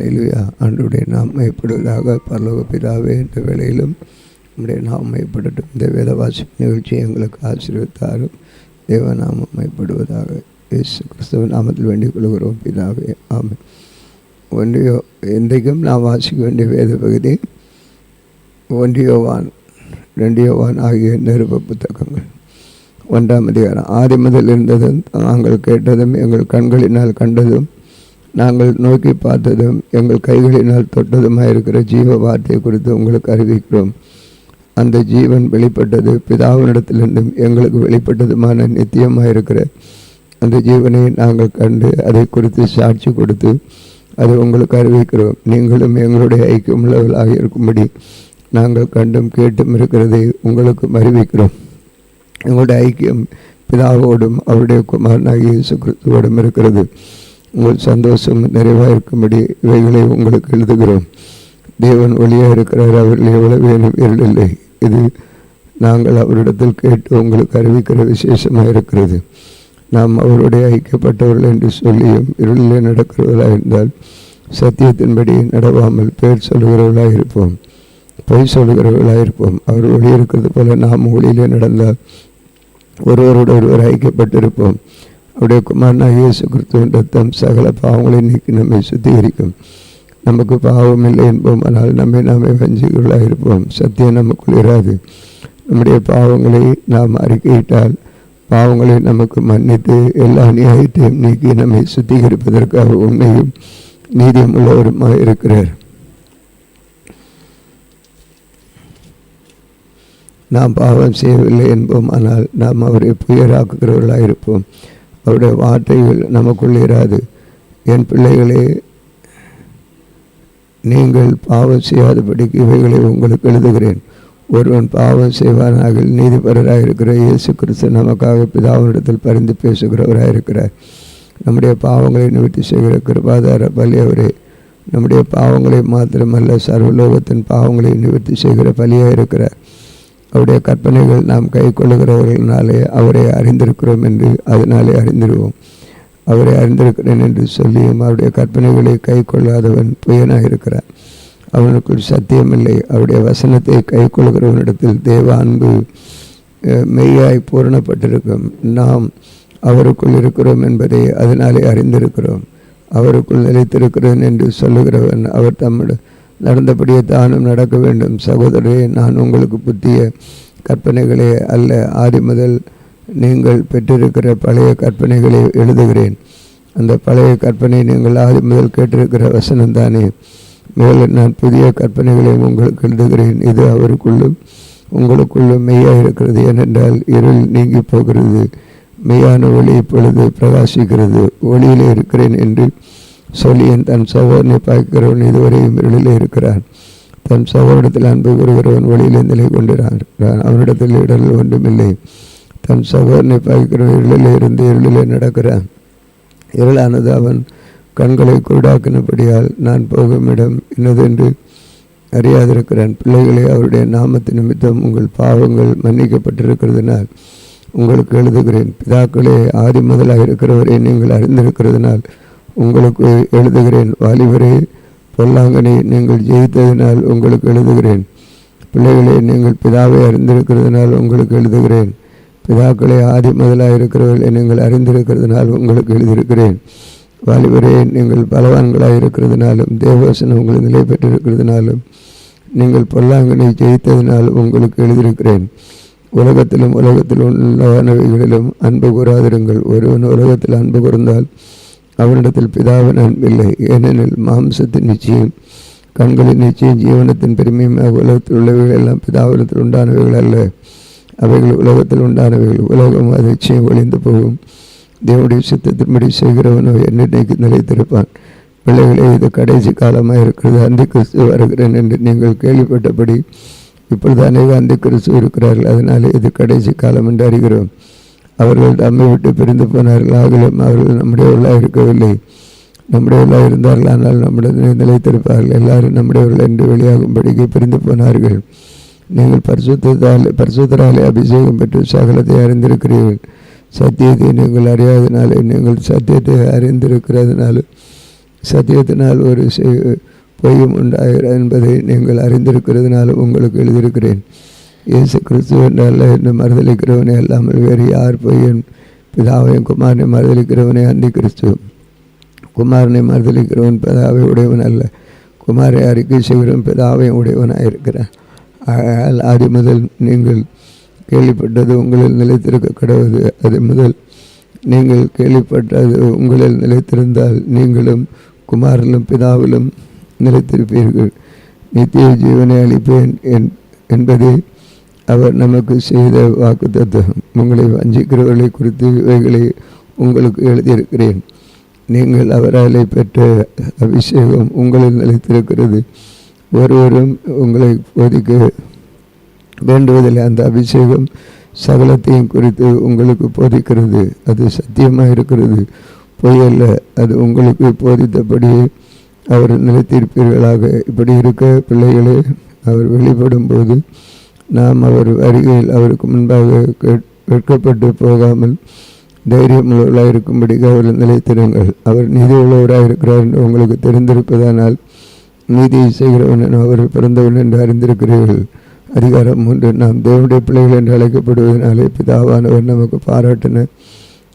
அல்லேலூயா. ஆண்டவருடைய நாம் மையப்படுவதாக. பரலோக பிதாவே, இந்த வேளையிலும் நம்முடைய நாம் மையப்படட்டும். இந்த வேத வாசிப்பு நிகழ்ச்சியை எங்களுக்கு ஆசீர்வதித்தாரும். தேவநாமம் மையப்படுவதாக. இயேசு கிறிஸ்துவ நாமத்தில் வேண்டிக் கொள்கிறோம் பிதாவே, ஆமென். இன்றைக்கும் நாம் வாசிக்க வேண்டிய வேத பகுதி 1 யோவான் 2 யோவான் ஆகிய நிருப புத்தகங்கள். 1ஆம் அதிகாரம். ஆதி முதல் இருந்ததும் நாங்கள் கேட்டதும் எங்கள் கண்களினால் கண்டதும் நாங்கள் நோக்கி பார்த்ததும் எங்கள் கைகளினால் தொட்டதுமாயிருக்கிற ஜீவ வார்த்தை குறித்து உங்களுக்கு அறிவிக்கிறோம். அந்த ஜீவன் வெளிப்பட்டது பிதாவினிடத்திலிருந்தும் எங்களுக்கு வெளிப்பட்டதுமான நித்தியமாயிருக்கிற அந்த ஜீவனை நாங்கள் கண்டு அதை குறித்து சாட்சி கொடுத்து அதை உங்களுக்கு அறிவிக்கிறோம். நீங்களும் எங்களுடைய ஐக்கியமுள்ளவர்களாக இருக்கும்படி நாங்கள் கண்டும் கேட்டும் இருக்கிறதை உங்களுக்கும் அறிவிக்கிறோம். எங்களுடைய ஐக்கியம் பிதாவோடும் அவருடைய குமாரனாகிய இயேசு கிறிஸ்துவோடும் இருக்கிறது. உங்கள் சந்தோஷம் நிறைவாக இருக்கும்படி இவைகளை உங்களுக்கு எழுதுகிறோம். தேவன் ஒளியாக இருக்கிறார், அவர்கள் எவ்வளவு வேணும் இருளில்லை. இது நாங்கள் அவரிடத்தில் கேட்டு உங்களுக்கு அறிவிக்கிற விசேஷமாக இருக்கிறது. நாம் அவருடைய ஐக்கியப்பட்டவர்கள் என்று சொல்லியும் இருளிலே நடக்கிறவர்களாக இருந்தால் சத்தியத்தின்படி நடவாமல் பேர் சொல்லுகிறவர்களாக இருப்போம், பொய் சொல்லுகிறவர்களாக இருப்போம். அவர் ஒளி இருக்கிறது போல நாம் ஒளியிலே நடந்தால் ஒருவரோடு ஒருவர் ஐக்கியப்பட்டிருப்போம். அவருடைய குமாரனாகிய இயேசு கிறிஸ்துவின் ரத்தம் சகல பாவங்களை நீக்கி நம்மை சுத்திகரிக்கும். நமக்கு பாவம் இல்லை என்போம், ஆனால் நாமே வஞ்சிகளாக இருப்போம். சத்தியம் நமக்குள் இராது. நம்முடைய பாவங்களை நாம் அறிக்கையிட்டால் பாவங்களை நமக்கு மன்னித்து எல்லா அநியாயத்தையும் நீக்கி நம்மை சுத்திகரிப்பதற்காக உண்மையும் நீதியும் உள்ளவருமாக இருக்கிறார். நாம் பாவம் செய்யவில்லை என்போம், ஆனால் நாம் அவரை புயராக்குகிறவர்களாக இருப்போம். அவருடைய வார்த்தைகள் நமக்குள் இராது. என் பிள்ளைகளே, நீங்கள் பாவம் செய்யாதபடிக்கு இவைகளை உங்களுக்கு எழுதுகிறேன். ஒருவன் பாவம் செய்வானாக நீதிபரராக இருக்கிற இயேசு கிறிஸ்து நமக்காக பிதாவினிடத்தில் பரிந்து பேசுகிறவராக இருக்கிறார். நம்முடைய பாவங்களை நிவர்த்தி செய்கிற கிருபாதார பலி அவரே. நம்முடைய பாவங்களை மாத்திரமல்ல, சர்வலோகத்தின் பாவங்களை நிவர்த்தி செய்கிற பலியாக இருக்கிறார். அவருடைய கற்பனைகள் நாம் கை கொள்ளுகிறவர்களாலே அவரை அறிந்திருக்கிறோம் என்று அதனாலே அறிந்திருவோம். அவரை அறிந்திருக்கிறேன் என்று சொல்லியும் அவருடைய கற்பனைகளை கை கொள்ளாதவன் புயனாக இருக்கிறான், அவனுக்குள் சத்தியமில்லை. அவருடைய வசனத்தை கை கொள்கிறவனிடத்தில் தேவ அன்பு மெய்யாய் பூரணப்பட்டிருக்கும். நாம் அவருக்குள் இருக்கிறோம் என்பதை அதனாலே அறிந்திருக்கிறோம். அவருக்குள் நிலைத்திருக்கிறேன் என்று சொல்லுகிறவன் அவர் தம்முடைய நடந்தபடியே தானும் நடக்க வேண்டும். சகோதரரே, நான் உங்களுக்கு புத்திய கற்பனைகளே அல்ல, ஆதி முதல் நீங்கள் பெற்றிருக்கிற பழைய கற்பனைகளை எழுதுகிறேன். அந்த பழைய கற்பனை நீங்கள் ஆதி முதல் கேட்டிருக்கிற வசனம்தானே. மேலும் நான் புதிய கற்பனைகளையும் உங்களுக்கு எழுதுகிறேன். இது அவருக்குள்ளும் உங்களுக்குள்ளும் மெய்யாக இருக்கிறது. ஏனென்றால் இருள் நீங்கி போகிறது, மெய்யான ஒளி இப்பொழுது பிரகாசிக்கிறது. ஒளியிலே இருக்கிறேன் என்று சொல்லியன் தன் சகோதரனை பார்க்கிறவன் இதுவரையும் இருளிலே இருக்கிறான். தன் சகோதரத்தில் அன்பு கூறுகிறவன் ஒளியிலே நிலை கொண்டிருக்கிறான், அவனிடத்தில் இடல் ஒன்றுமில்லை. தன் சகோதரனை பார்க்கிறவன் இருளிலே இருந்து இருளிலே நடக்கிறான். இருளானது அவன் கண்களை குருடாக்கினபடியால் நான் போகும் இடம் இன்னதென்று அறியாதிருக்கிறான். பிள்ளைகளே, அவருடைய நாமத்து நிமித்தம் உங்கள் பாவங்கள் மன்னிக்கப்பட்டிருக்கிறதுனால் உங்களுக்கு எழுதுகிறேன். பிதாக்களே, ஆதி முதலாக இருக்கிறவரை நீங்கள் அறிந்திருக்கிறதுனால் உங்களுக்கு எழுதுகிறேன். வாலிபரே, பொல்லாங்கனை நீங்கள் ஜெயித்ததினால் உங்களுக்கு எழுதுகிறேன். பிள்ளைகளே, நீங்கள் பிதாவை அறிந்திருக்கிறதுனால் உங்களுக்கு எழுதுகிறேன். பிதாக்களே, ஆதி முதலாக இருக்கிறவர்களை நீங்கள் அறிந்திருக்கிறதுனால் உங்களுக்கு எழுதியிருக்கிறேன். வாலிபரே, நீங்கள் பலவான்களாக இருக்கிறதுனாலும் தேவவசனம் உங்களுக்கு நிலை பெற்றிருக்கிறதுனாலும் நீங்கள் பொல்லாங்கனை ஜெயித்ததினால் உங்களுக்கு எழுதியிருக்கிறேன். உலகத்திலும் உலகத்தில் உள்ளவானவைகளிலும் அன்பு கூறாதிருங்கள். ஒருவன் உலகத்தில் அன்பு கூர்ந்தால் அவனிடத்தில் பிதாவின் அன்பில்லை. ஏனெனில் மாம்சத்தின் நிச்சயம், கண்களின் நிச்சயம், ஜீவனத்தின் பெருமையும் உலகத்தில் உள்ளவைகள் எல்லாம் பிதாவினத்தில் உண்டானவைகள் அல்ல, அவைகள் உலகத்தில் உண்டானவைகள். உலகம் அது நிச்சயம் ஒளிந்து போகும், தேவனுடைய சித்தத்தின்படி செய்கிறவனோ என்னைக்கு நிலைத்திருப்பான். பிள்ளைகளே, இது கடைசி காலமாக இருக்கிறது. அந்தி கிறிஸ்து வருகிறேன் என்று நீங்கள் கேள்விப்பட்டபடி இப்பொழுது அநேக அந்தி கிறிஸ்து இருக்கிறார்கள். அதனாலே இது கடைசி காலம் என்று அறிகிறோம். அவர்கள் தம்மை விட்டு பிரிந்து போனார்கள், ஆகிலும் அவர்கள் நம்முடையவர்களாக இருக்கவில்லை. நம்முடையவர்களாக இருந்தார்கள், ஆனால் நம்முடைய நிலைத்திருப்பார்கள். எல்லாரும் நம்முடையவர்கள் என்று வெளியாகும்படிக்கு பிரிந்து போனார்கள். நீங்கள் பரிசுத்தராலே அபிஷேகம் பெற்று சகலத்தை அறிந்திருக்கிறீர்கள். சத்தியத்தை நீங்கள் அறியாதனாலே நீங்கள் சத்தியத்தை அறிந்திருக்கிறதுனாலும் சத்தியத்தினால் ஒரு பொய்யும் உண்டாகிறது என்பதை நீங்கள் அறிந்திருக்கிறதுனால உங்களுக்கு எழுதியிருக்கிறேன். இயேசு கிறிஸ்துவ என்றல்ல என்று மறுதளிக்கிறவனே அல்லாமல் வேறு யார் பொய்யன்? பிதாவையும் குமாரனை மறுதளிக்கிறவனே அந்தி கிறிஸ்து. குமாரனை மறுதளிக்கிறவன் பிதாவை உடையவன் அல்ல, குமாரை அறிக்கை செய்கிறவன் பிதாவையும் உடையவனாக இருக்கிறான். ஆதி முதல் நீங்கள் கேள்விப்பட்டது உங்களில் நிலைத்திருக்க கடவுது. அது முதல் நீங்கள் கேள்விப்பட்டது உங்களில் நிலைத்திருந்தால் நீங்களும் குமாரிலும் பிதாவிலும் நிலைத்திருப்பீர்கள். நித்திய ஜீவனை அளிப்பேன் என்பதே அவர் நமக்கு செய்த வாக்குத்தத்தம். உங்களை வஞ்சிக்கிறவர்களை குறித்து இவைகளை உங்களுக்கு எழுதியிருக்கிறேன். நீங்கள் அவராலே பெற்ற அபிஷேகம் உங்களில் நிலைத்திருக்கிறது. ஒருவரும் உங்களை போதிக்க வேண்டுவதில்லை. அந்த அபிஷேகம் சகலத்தையும் குறித்து உங்களுக்கு போதிக்கிறது. அது சத்தியமாக இருக்கிறது, பொய்யல்ல. அது உங்களுக்கு போதித்தபடியே அவர் நிலைத்திருப்பீர்களாக. இப்படி இருக்க பிள்ளைகளே, அவர் வெளிப்படும் போது நாம் அவர் வருகையில் அவருக்கு முன்பாக வெட்கப்பட்டு போகாமல் தைரியமுள்ளவர்களாக இருக்கும்படிக்கு அவர் நிலைத்திருங்கள். அவர் நீதி உள்ளவராக இருக்கிறார் என்று உங்களுக்கு தெரிந்திருப்பதானால் நீதியை செய்கிறவன் அவர் பிறந்தவன் என்று அறிந்திருக்கிறீர்கள். அதிகாரம் 3. நாம் தேவனுடைய பிள்ளைகள் என்று அழைக்கப்படுவதனாலே பிதாவானவர் நமக்கு பாராட்டின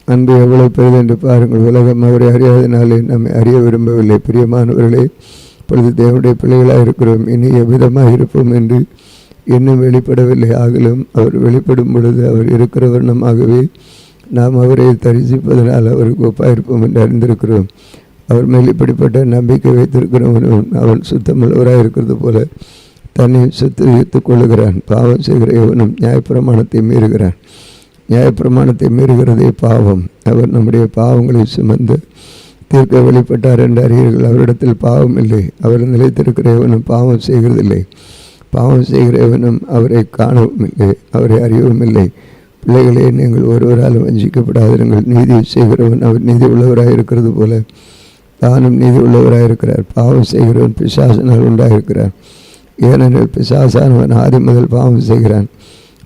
அன்பு எவ்வளவு பெரிது என்று பாருங்கள். உலகம் அவரை அறியாதனாலே நம்மை அறிய விரும்பவில்லை. பிரியமானவர்களே, இப்பொழுது தேவனுடைய பிள்ளைகளாக இருக்கிறோம், இனி எவ்விதமாக இருப்போம் என்று இன்னும் வெளிப்படவில்லை. ஆகிலும் அவர் வெளிப்படும் பொழுது அவர் இருக்கிற வண்ணமாகவே நாம் அவரை தரிசிப்பதனால் அவருக்கு ஒப்பாயிருப்போம் என்று அறிந்திருக்கிறோம். அவர் மேல் இப்படிப்பட்ட நம்பிக்கை வைத்திருக்கிறவனும் அவன் சுத்தமுள்ளவராக இருக்கிறது போல தன்னை சுத்திகரித்துக் கொள்ளுகிறான். பாவம் செய்கிற எவனும் நியாயப்பிரமாணத்தை மீறுகிறான். நியாயப்பிரமாணத்தை மீறுகிறதே பாவம். அவர் நம்முடைய பாவங்களை சுமந்து தீர்க்க வெளிப்பட்டார் என்று அறியீர்கள். அவரிடத்தில் பாவம் இல்லை. அவர் நிலைத்திருக்கிற எவனும் பாவம் செய்கிறதில்லை. பாவம் செய்கிற எவனும் அவரை காணவும் இல்லை, அவரை அறியவும் இல்லை. பிள்ளைகளே, நீங்கள் ஒருவரால் வஞ்சிக்கப்படாதிருங்கள். நீதி செய்கிறவன் அவர் நீதி உள்ளவராக இருக்கிறது போல தானும் நீதி உள்ளவராக இருக்கிறார். பாவம் செய்கிறவன் பிசாசினால் உண்டாயிருக்கிறார். ஏனெனில் பிசாசானவன் ஆதி முதல் பாவம் செய்கிறான்.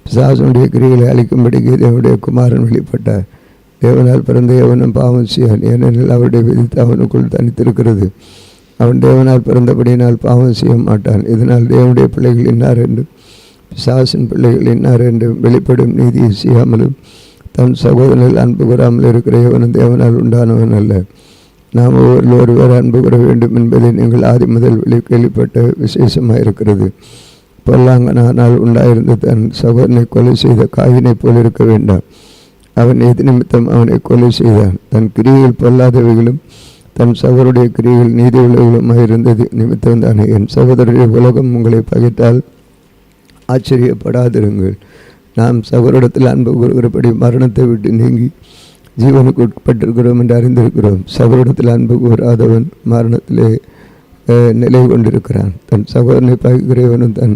பிசாசனுடைய கிரிகளை அளிக்கும்படிக்கு தேவனுடைய குமாரன் வெளிப்பட்டார். தேவனால் பிறந்த எவனும் பாவம் செய்யான், ஏனெனில் அவருடைய விதித்து அவனுக்குள் தனித்திருக்கிறது. அவன் தேவனால் பிறந்தபடியினால் பாவம் செய்ய மாட்டான். இதனால் தேவனுடைய பிள்ளைகள் இன்னார் என்றும் பிசாசின் பிள்ளைகள் இன்னார் என்றும் வெளிப்படும் நீதியை செய்யாமலும் தன் சகோதரனில் அன்பு கூறாமல் இருக்கிற எவனும் தேவனால் உண்டானவன் அல்ல. நாம் ஒருவர் அன்பு கூற வேண்டும் என்பதை நீங்கள் ஆதி முதல் கேள்விப்பட்ட விசேஷமாக இருக்கிறது. பொல்லாங்கனால் உண்டாயிருந்த தன் சகோதரனை கொலை செய்த காயினை போல் இருக்க வேண்டாம். அவன் எது நிமித்தம் அவனை கொலை செய்தான்? தன் கிரியில் பொல்லாதவைகளும் தன் சகோதரருடைய கிரியில் நீதி உள்ளவர்களுமாக இருந்தது நிமித்தம் தானே. என் சகோதரருடைய உலகம் உங்களை பகைத்தால் ஆச்சரியப்படாதிருங்கள். நாம் சகோதரத்தில் அன்பு கூறுகிறபடி மரணத்தை விட்டு நீங்கி ஜீவனுக்கு உட்பட்டிருக்கிறோம் என்று அறிந்திருக்கிறோம். சகோதரத்தில் அன்பு கூறாதவன் மரணத்திலே நிலை கொண்டிருக்கிறான். தன் சகோதரனை பகைக்கிறவனும் தன்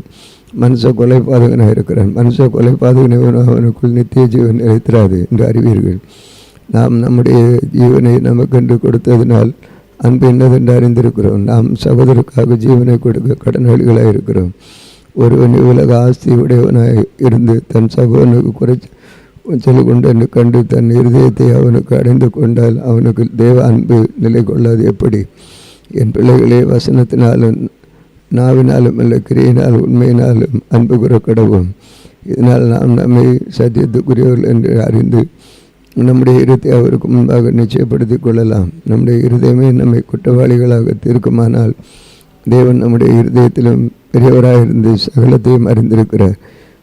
மனுஷ கொலைபாதகனாக இருக்கிறான். மனுஷ கொலைபாதகனவனும் அவனுக்குள் நித்திய ஜீவன் நிலைத்திராது என்று அறிவீர்கள். நாம் நம்முடைய ஜீவனை நமக்கென்று கொடுத்ததினால் அன்பு என்னதென்று அறிந்திருக்கிறோம். நாம் சகோதரருக்காக ஜீவனை கொடுக்க கடனாளிகளாக இருக்கிறோம். ஒருவன் உலக ஆஸ்தி உடையவனாக இருந்து தன் சகோதரனுக்கு குறைச்சல் கொண்டு என்று கண்டு தன் இருதயத்தை அவனுக்கு அடைந்து கொண்டால் அவனுக்கு தேவ அன்பு நிலை கொள்ளாது எப்படி? என் பிள்ளைகளே, வசனத்தினாலும் நாவினாலும் அல்ல கிரியினால் உண்மையினாலும் அன்பு கூற கடவோம். இதனால் நாம் நம்மை சத்தியத்துக்குரியவர்கள் என்று அறிந்து நம்முடைய இருதயத்தை அவருக்கு முன்பாக நிச்சயப்படுத்திக் கொள்ளலாம். நம்முடைய இருதயமே நம்மை குற்றவாளிகளாக தீர்க்குமானால் தேவன் நம்முடைய இருதயத்திலும் பெரியவராக இருந்து சகலத்தையும் அறிந்திருக்கிறார்.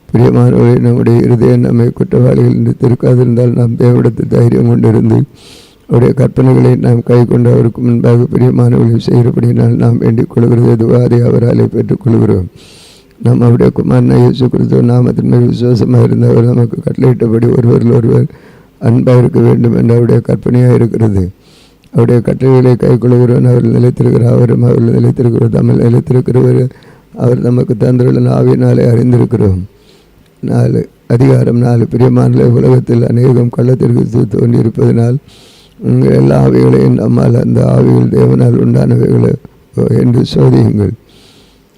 பிரியமானவர்களே, நம்முடைய இருதயம் நம்மை குற்றவாளிகள் என்று தீர்க்காதிருந்தால் நாம் தேவனிடத்தில் தைரியம் கொண்டிருந்து அவருடைய கற்பனைகளை நாம் கை கொண்டு அவருக்கு முன்பாக பிரியமானவர்களை செய்கிறபடினால் நாம் வேண்டிக் கொள்கிறது எதுவோ அதை அவராலே பெற்றுக்கொள்கிறோம். நாம் அவருடைய குமாரனை இயேசு கிறிஸ்துவ நாமத்தின் மேல் விசுவாசமாக இருந்தவர் நமக்கு கட்டளையிட்டபடி ஒருவரில் ஒருவர் அன்பாக இருக்க வேண்டும் என்று அவருடைய கற்பனையாக இருக்கிறது. அவருடைய கட்டளைகளை கை கொள்கிறவன் அவர்கள் நிலைத்திருக்கிறார், அவரும் அவர்கள் நிலைத்திருக்கிறோம். தமிழ் நிலைத்திருக்கிறவர் அவர் நமக்கு தந்துள்ள ஆவியினாலே அறிந்திருக்கிறோம். 4 அதிகாரம் 4 பிரியமான உலகத்தில் அநேகம் கள்ளத்திற்கு தோன்றியிருப்பதனால் எல்லா ஆவிகளையும் நம்மால் அந்த ஆவிகள் தேவனால் உண்டானவைகளை என்று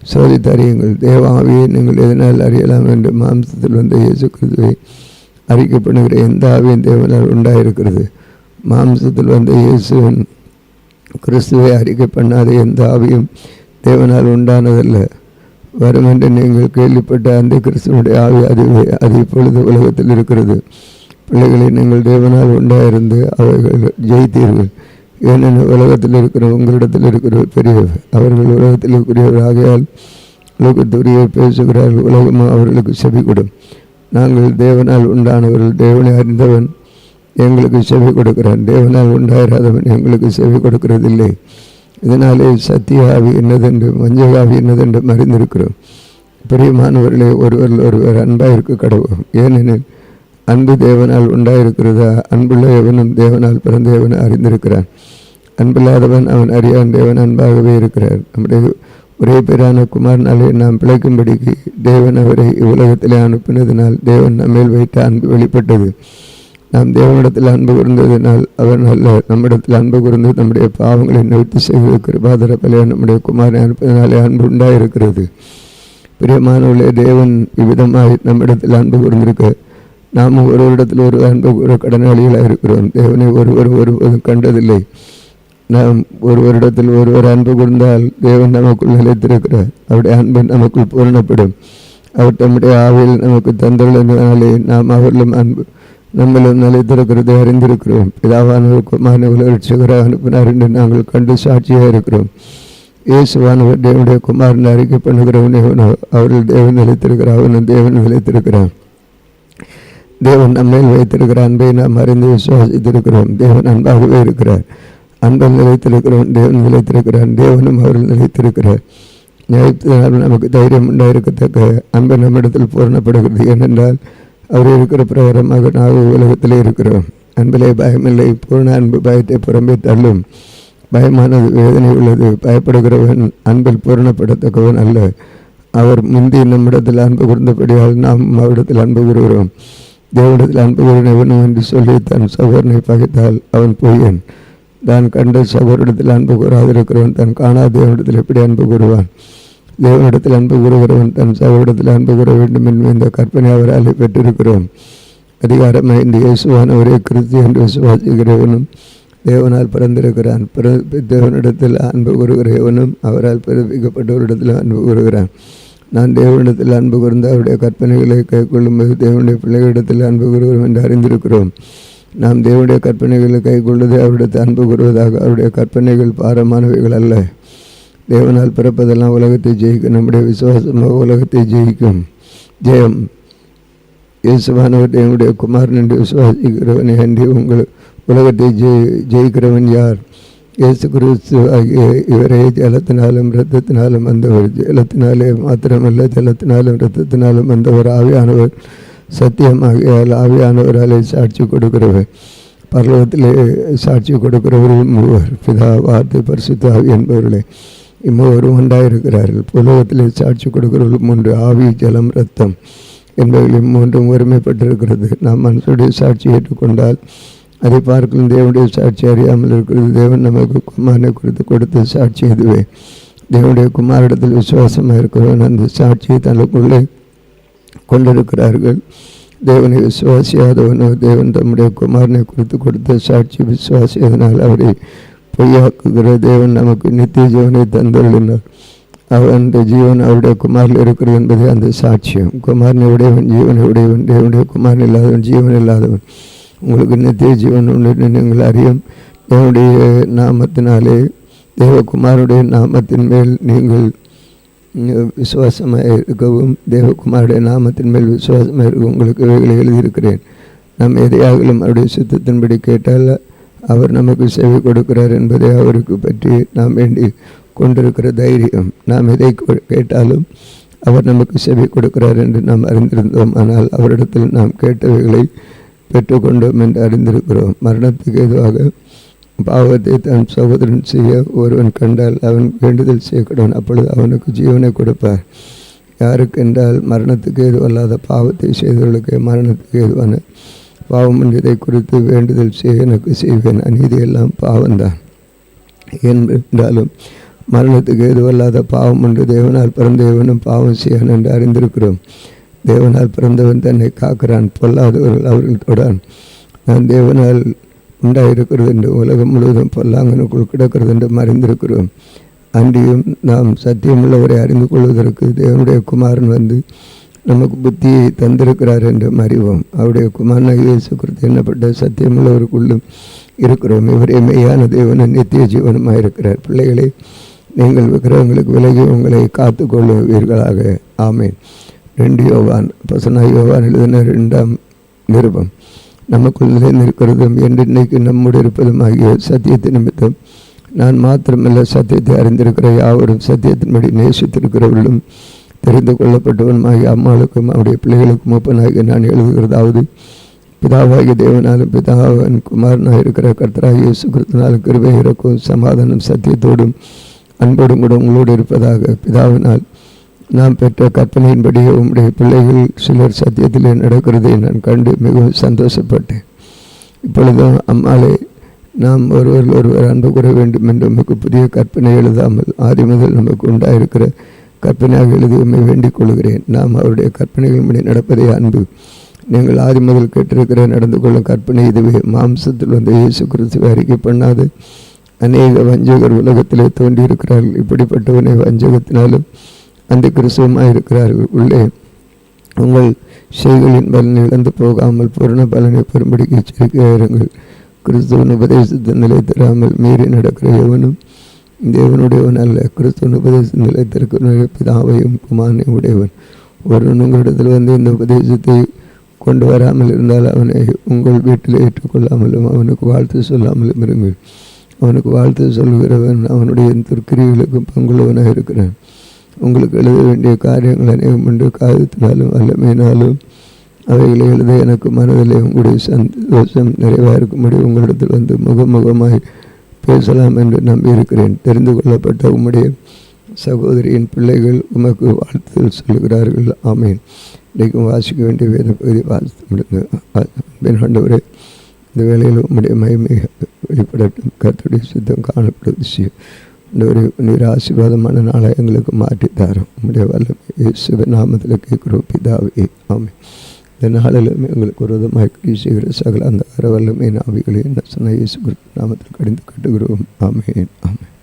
சோதித்தறியுங்கள். தேவ ஆவியை நீங்கள் எதனால் அறியலாம் என்று மாம்சத்தில் வந்த இயேசு கிறிஸ்துவை அறிக்கப்படுகிற எந்த ஆவியும் தேவனால் உண்டாயிருக்கிறது. மாம்சத்தில் வந்த இயேசுவின் கிறிஸ்துவை அறிக்கை பண்ணாத எந்த ஆவியும் தேவனால் உண்டானதல்ல. வரும் என்று நீங்கள் கேள்விப்பட்ட அந்த கிறிஸ்துவனுடைய ஆவி அது இப்பொழுது உலகத்தில் இருக்கிறது. பிள்ளைகளை நீங்கள் தேவனால் உண்டாயிருந்து அவைகள் ஜெயித்தீர்கள். ஏனெனில் உலகத்தில் இருக்கிற உங்களிடத்தில் இருக்கிற பெரியவர், அவர்கள் உலகத்தில் இருக்கிறவர் ஆகையால் உலகத்துரிய பேசுகிறார்கள், உலகமும் அவர்களுக்கு செவி கொடும். நாங்கள் தேவனால் உண்டானவர்கள், தேவனை அறிந்தவன் எங்களுக்கு செவி கொடுக்கிறான், தேவனால் உண்டாயிராதவன் எங்களுக்கு செவி கொடுக்கிறதில்லை. இதனாலே சத்திய ஆவி என்னதென்று வஞ்சக ஆவி என்னதென்று அறிந்திருக்கிறோம். பிரியமானவர்களே, ஒருவர் அன்பாக இருக்க கடவுள். ஏனெனில் அன்பு தேவனால் உண்டாயிருக்கிறதா? அன்புள்ள எவனும் தேவனால் பிறந்த எவனை அறிந்திருக்கிறான். அன்பில்லாதவன் அவன் அறியான், தேவன் அன்பாகவே இருக்கிறார். நம்முடைய ஒரே பேரான குமாரனாலே நாம் பிழைக்கும்படிக்கு தேவன் அவரை இவ்வுலகத்திலே அனுப்பினதினால் தேவன் நம்மேல் வைத்த அன்பு வெளிப்பட்டது. நாம் தேவனிடத்தில் அன்பு கூர்ந்ததினால் அவர் நல்ல நம்மிடத்தில் அன்பு கூர்ந்து நம்முடைய பாவங்களை நிவர்த்தி செய்வது கிருபாதர பலைய நம்முடைய குமாரனை அனுப்பினாலே அன்பு உண்டாயிருக்கிறது. பிரியமானவர்களே, தேவன் இவ்விதமாய் நம்மிடத்தில் அன்பு கூர்ந்திருக்க நாம் ஒருவரிடத்தில் ஒரு அன்பு கூற கடனாளிகளாக இருக்கிறோம். தேவனை ஒருவரும் கண்டதில்லை. நாம் ஒருவரிடத்தில் ஒருவர் அன்பு கூர்ந்தால் தேவன் நமக்குள் நிலைத்திருக்கிறார். அவருடைய அன்பு நமக்குள் பூரணப்படும். அவர் தம்முடைய ஆவியில் நமக்கு தந்தளினாலே நாம் அவர்களும் அன்பு நம்மளும் நிலைத்திருக்கிறதை அறிந்திருக்கிறோம். பிதாவானவர் குமாரனை உலகரட்சகராக அனுப்பினார் என்று நாங்கள் கண்டு சாட்சியாக இருக்கிறோம். இயேசுவானவர் தேவனுடைய குமாரனை அறிக்கை பண்ணுகிறவன் எவனோ அவர்கள் தேவன் நிலைத்திருக்கிறார், அவனும் தேவன் நிலைத்திருக்கிறான். தேவன் நம்மேல் வைத்திருக்கிற அன்பை நாம் அறிந்து விசுவாசித்திருக்கிறோம். தேவன் அன்பாகவே இருக்கிறார். அன்பல் நிலைத்திருக்கிறவன் தேவன் நிலைத்திருக்கிறான், தேவனும் அவர்கள் நிலைத்திருக்கிறார். நிலைத்தினால் நமக்கு தைரியம் உண்டாயிருக்கத்தக்க அன்பு நம்மிடத்தில் பூரணப்படுகிறது. ஏனென்றால் அவர் இருக்கிற பிரகாரமாக நாங்கள் உலகத்திலே இருக்கிறோம். அன்பிலே பயமில்லை. பூர்ண அன்பு பயத்தை புறம்பே தள்ளும். பயமானது வேதனை உள்ளது. பயப்படுகிறவன் அன்பில் பூரணப்படத்தக்கவன் அல்ல. அவர் முந்தி நம்மிடத்தில் அன்பு கூர்ந்தபடியால் நாம் அவரிடத்தில் அன்பு கூறுகிறோம். தேவனிடத்தில் அன்பு கூறினவனும் என்று சொல்லி தன் சகோதரனை பகைத்தால் அவன் பொய்யன். தான் கண்ட சகோதரிடத்தில் அன்பு கூறாதிருக்கிறவன் தான் காணாத தேவனிடத்தில் எப்படி அன்பு கூறுவான்? தேவனிடத்தில் அன்பு கூறுகிறவன் தன் சகோதரிடத்தில் அன்பு கூற வேண்டும் என்று இந்த கற்பனை அவரால் பெற்றிருக்கிறோம். அதிகாரமாக இந்த இயேசுவானவரே கிறிஸ்து என்று விசுவாசிக்கிறவனும் தேவனால் பிறந்திருக்கிறான். தேவனிடத்தில் அன்பு கூறுகிறவனும் அவரால் பிறப்பிக்கப்பட்டவரிடத்தில் அன்பு கூறுகிறான். நான் தேவனிடத்தில் அன்பு கூர்ந்து அவருடைய கற்பனைகளை கைக்கொள்ளும்போது தேவனுடைய பிள்ளைகளிடத்தில் அன்பு கூறுகிறோம் என்று அறிந்திருக்கிறோம். நாம் தேவனுடைய கற்பனைகளை கைக்கொள்வது அவருடைய அன்பு கூறுவதாக. அவருடைய கற்பனைகள் பாரமானவைகள் அல்ல. தேவனால் பிறப்பதெல்லாம் உலகத்தை ஜெயிக்கும். நம்முடைய விசுவாசமாக உலகத்தை ஜெயிக்கும். ஜெயம் இயேசுவானவர் தேவனுடைய குமாரன் என்று விசுவாசிக்கிறவனே அன்றி உலகத்தை ஜெயிக்கிறவன் யார்? இயேசு கிறிஸ்து ஆகிய இவரை ஜலத்தினாலும் இரத்தத்தினாலும் வந்தவர். ஜலத்தினாலே மாத்திரமல்ல, ஜலத்தினாலும் இரத்தத்தினாலும் வந்தவர் ஆவியானவர். சத்தியமாகியால் ஆவியானவராலே சாட்சி கொடுக்கிறவர். பரலோகத்திலே சாட்சி கொடுக்கிறவர்கள் மூவர், பிதா, வார்த்தை, பரிசுத்த ஆவி என்பவர்களே. இம்மூவரும் ஒன்றாயிருக்கிறார்கள். உலகத்திலே சாட்சி கொடுக்கிறவர்கள் மூன்று, ஆவி, ஜலம், இரத்தம் என்பவர்கள் மூன்றும் ஒருமைப்பட்டிருக்கிறது. நாம் மனுஷனுடைய சாட்சி ஏற்றுக்கொண்டால் அதை பார்க்கலும் தேவனுடைய சாட்சி அறியாமல் இருக்கிறது. தேவன் நமக்கு குமாரனை குறித்து கொடுத்த சாட்சி இதுவே. தேவனுடைய குமாரிடத்தில் விசுவாசமாக இருக்கிறவன் அந்த சாட்சியை தனக்குள்ளே கொண்டிருக்கிறார்கள். தேவனை விசுவாசியாதவனோ தேவன் தம்முடைய குமாரனை குறித்து கொடுத்த சாட்சி விசுவாசி, அதனால் அவரை பொய்யாக்குகிற தேவன் நமக்கு நித்திய ஜீவனை தந்துள்ளினார். அந்த ஜீவன் அவருடைய குமாரில் இருக்கிறது என்பதே அந்த சாட்சியம். குமாரனை உடையவன் ஜீவனை உடையவன், தேவனுடைய குமாரன் இல்லாதவன் ஜீவன் இல்லாதவன். உங்களுக்கு நித்திய ஜீவன் உண்டு நீங்கள் அறியும். தேவனுடைய நாமத்தினாலே, தேவகுமாருடைய நாமத்தின் மேல் நீங்கள் விசுவாசமாக இருக்கவும், தேவகுமாருடைய நாமத்தின் மேல் விசுவாசமாக இருக்க உங்களுக்கு இவைகளை எழுதியிருக்கிறேன். நாம் எதையாகலும் அவருடைய சுத்தத்தின்படி கேட்டால் அவர் நமக்கு செவி கொடுக்கிறார் என்பதை அவருக்கு பற்றி நாம் வேண்டி கொண்டிருக்கிற தைரியம். நாம் எதை கேட்டாலும் அவர் நமக்கு செவி கொடுக்கிறார் என்று நாம் அறிந்திருந்தோம். ஆனால் அவரிடத்தில் நாம் கேட்டவைகளை பெற்றுக்கொண்டோம் என்று அறிந்திருக்கிறோம். மரணத்துக்கு எதுவாக பாவத்தை தன் சகோதரன் செய்ய ஒருவன் கண்டால் அவன் வேண்டுதல் செய்யக்கூடான், அப்பொழுது அவனுக்கு ஜீவனை கொடுப்பார். யாருக்கு என்றால் மரணத்துக்கு எதுவல்லாத பாவத்தை செய்தவர்களுக்கு மரணத்துக்கு எதுவான பாவம் இதை குறித்து வேண்டுதல் செய்ய எனக்கு செய்வேன். அநீதியெல்லாம் பாவம்தான். என்றாலும் மரணத்துக்கு எதுவல்லாத பாவம் ஒன்று தேவனால் பிறந்த எவனும் பாவம் செய்யான் என்று அறிந்திருக்கிறோம். தேவனால் பிறந்தவன் தன்னை காக்கிறான், பொல்லாதவர்கள் அவர்கள் தொடான். நான் தேவனால் உண்டாயிருக்கிறது என்று உலகம் முழுவதும் பொல்லாங்கனுக்குள் கிடக்கிறது என்று மறைந்திருக்கிறோம். அன்றியும் நாம் சத்தியமுள்ளவரை அறிந்து கொள்வதற்கு தேவனுடைய குமாரன் வந்து நமக்கு புத்தியை தந்திருக்கிறார் என்று அறிவோம். அவருடைய குமாரனாகிய இயேசு கிறிஸ்து என்னப்பட்ட சத்தியமுள்ளவருக்குள்ளும் இருக்கிறோம். இவரே மெய்யான தேவனும் நித்திய ஜீவனுமாயிருக்கிறார். பிள்ளைகளை, நீங்கள் விக்கிரகங்களுக்கு விலகி உங்களை காத்து கொள்ளுவீர்களாக. ஆமேன். 2 யோவான் யோவான் எழுதின 2ஆம் நிருபம். நமக்குள் நிலைநிற்கிறதும் என்றென்னைக்கு நம்முடைய இருப்பதும் ஆகிய சத்தியத்தை நிமித்தம் நான் மாத்திரமல்ல, சத்தியத்தை அறிந்திருக்கிற யாவரும் சத்தியத்தின்படி நேசித்திருக்கிறவர்களும் தெரிந்து கொள்ளப்பட்டவனுமாகிய அம்மாளுக்கும் அவருடைய பிள்ளைகளுக்கும் ஒப்பனாகி நான் எழுதுகிறதாவது, பிதாவாகிய தேவனாலும் பிதாவின் குமாரனாக இருக்கிற கர்த்தராகிய இயேசு கிறிஸ்துவினாலும் கிருபை இறக்கும் சமாதானம் சத்தியத்தோடும் அன்போடும் கூட உங்களோடு இருப்பதாக. பிதாவினால் நாம் பெற்ற கற்பனையின்படியே உம்முடைய பிள்ளைகள் சிலர் சத்தியத்திலே நடக்கிறதை நான் கண்டு மிகவும் சந்தோஷப்பட்டேன். இப்பொழுதும் அம்மாளை, நாம் ஒருவர் அன்பு கூற வேண்டும் என்று நமக்கு புதிய கற்பனை எழுதாமல் ஆதி முதல் நமக்கு உண்டாயிருக்கிற கற்பனையாக எழுதி உண்மை வேண்டிக் கொள்கிறேன். நாம் அவருடைய கற்பனைகளின்படி நடப்பதே அன்பு. நீங்கள் ஆதி முதல் கேட்டிருக்கிற நடந்து கொள்ளும் கற்பனை இதுவே. மாம்சத்தில் வந்த இயேசு கிறிஸ்துவை அறிக்கை பண்ணாது அநேக வஞ்சகர் உலகத்திலே தோன்றியிருக்கிறார்கள். இப்படிப்பட்டவனை வஞ்சகத்தினாலும் அந்த கிறிஸ்துவமாக இருக்கிறார்கள். உள்ளே உங்கள் செய்களின் பலனை இழந்து போகாமல் பூரண பலனை பெறும்படிக்கு எச்சரிக்கையாயிருங்கள். கிறிஸ்துவன் உபதேசத்தை நிலைத்தராமல் மீறி நடக்கிற எவனும் தேவனுடையவன் அல்ல. கிறிஸ்துவன் உபதேசம் நிலைத்திருக்கிற பிதாவையும் குமாரனையும் உடையவன். ஒருவன் உங்களிடத்தில் வந்து இந்த உபதேசத்தை கொண்டு வராமல் இருந்தால் அவனை உங்கள் வீட்டில் ஏற்றுக்கொள்ளாமலும் அவனுக்கு வாழ்த்து சொல்லாமலும் இருங்கள். அவனுக்கு வாழ்த்து சொல்கிறவன் அவனுடைய துர்க்கிரிகளுக்கும் பங்குள்ளவனாக இருக்கிறான். உங்களுக்கு எழுத வேண்டிய காரியங்கள் அநேகம் உண்டு. காகிதத்தினாலும் வல்லமையினாலும் அவைகளை எழுத எனக்கு மனதிலே உங்களுடைய சந்தோஷம் நிறைவாக இருக்கும்படி உங்களிடத்தில் வந்து முகமுகமாய் பேசலாம் என்று நம்பியிருக்கிறேன். தெரிந்து கொள்ளப்பட்ட உம்முடைய சகோதரியின் பிள்ளைகள் உமக்கு வாழ்த்துதல் சொல்கிறார்கள். ஆமேன். இன்றைக்கும் வாசிக்க வேண்டிய வேத பகுதி வாசித்து முடிந்து ஆண்டவரே, இந்த வேளையில் உம்முடைய மகிமை வெளிப்படட்டும். கர்த்தருடைய சுத்தம் காணப்படும் விஷயம் ஆண்டவரே, நீர் ஆசீர்வாதமான நாளை எங்களுக்கு மாற்றித்தாரோம். உம்முடைய வல்லமை இயேசுவின் நாமத்தில் கேட்கிறோம் பிதாவே. ஆமேன். இந்த நாளிலும் எங்களுக்கு ஒரு விதமாக கிரியை செய்கிற சகல அந்த வல்லமை ஆவிகளை என்ன சொன்ன இயேசு நாமத்தில் கடிந்து கட்டுகிறோம். ஆமேன். ஆமேன்.